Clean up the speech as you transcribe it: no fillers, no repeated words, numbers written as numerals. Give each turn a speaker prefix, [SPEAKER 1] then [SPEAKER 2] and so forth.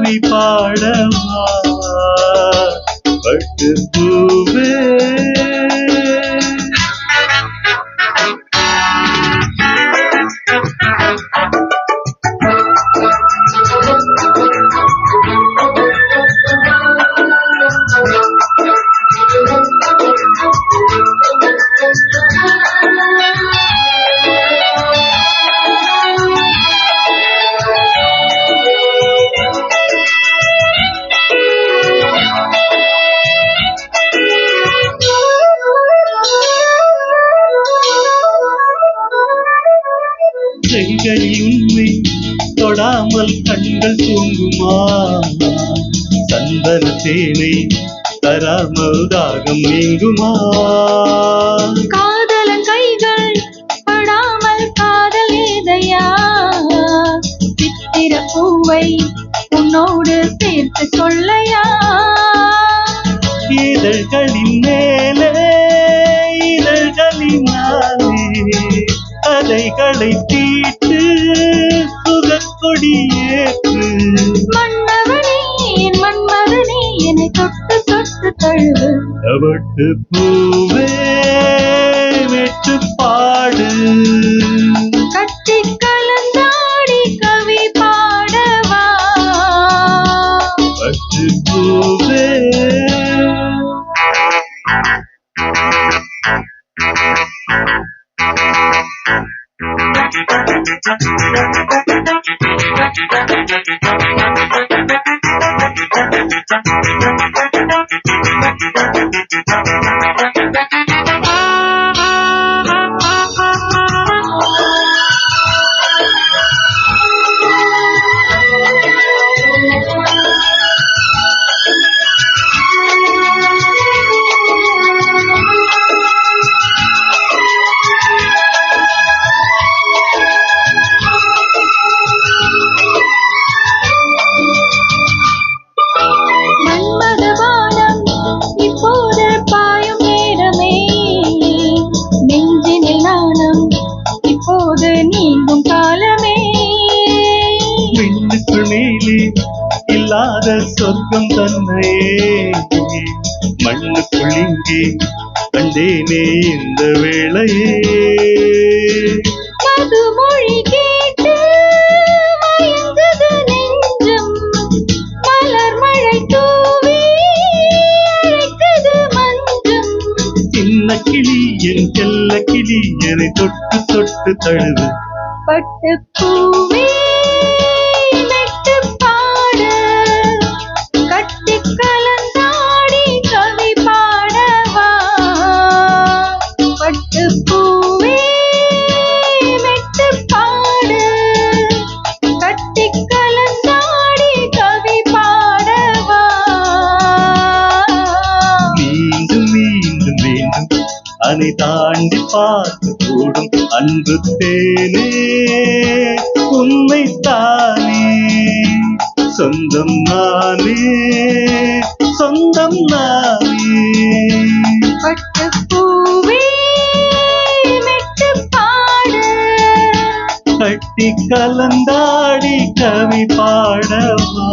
[SPEAKER 1] கவி பாடவா பட்டு பூவே. கைகளில் உண்மை தொடாமல் கண்கள் தூங்குமா? சந்தன தேனை தராமல் தாகம் நீங்குமா?
[SPEAKER 2] காதலன் கைகள் படாமல் காதல் ஏதையா? சித்திர பூவை உன்னோடு சேர்த்து சொல்லையா?
[SPEAKER 1] இதழ்களின் மேலே இதழ்களினாலே அலைகளை தீட்டு சுகக்கொடி ஏற்று.
[SPEAKER 2] மன்னவனே என் மன்மதனே என்னை தொட்டு தொட்டு தழுவு.
[SPEAKER 1] அவட்டு பூவே வெட்டு பாடு
[SPEAKER 2] கட்டி கலந்தாடி கவி பாடவா
[SPEAKER 1] பட்டு பூவே.
[SPEAKER 2] நீங்கும் காலமே
[SPEAKER 1] விண்ணுக்குள் மேலே இல்லாத சொர்க்கம் தன்னையே மண்ணுக்குள் இங்கே கண்டேனே இந்த வேளையே.
[SPEAKER 2] மதுமொழி கேட்டு மயங்குது நெஞ்சம், மலர் மழை தூவி அழைக்குது மஞ்சம்.
[SPEAKER 1] சின்ன கிளி என் செல்ல கிளி என்னை தொட்டு தொட்டு தழுவு.
[SPEAKER 2] பட்டு பூவே மெட்டு பாடு கட்டி கலந்தாடி கவி பாடவா. பட்டு பூவே மெட்டு பாடு கட்டி கலந்தாடி கவி பாடவா.
[SPEAKER 1] மீண்டும் மீண்டும் வேண்டும் அதை தாண்டி பார்த்து கூடும் அன்பு தேனே உண்மைத்தானே. சொந்தம் நானே சொந்தம் நானே.
[SPEAKER 2] பட்டு பூவே மெட்டு பாடு
[SPEAKER 1] கட்டி கலந்தாடி கவி பாடவா.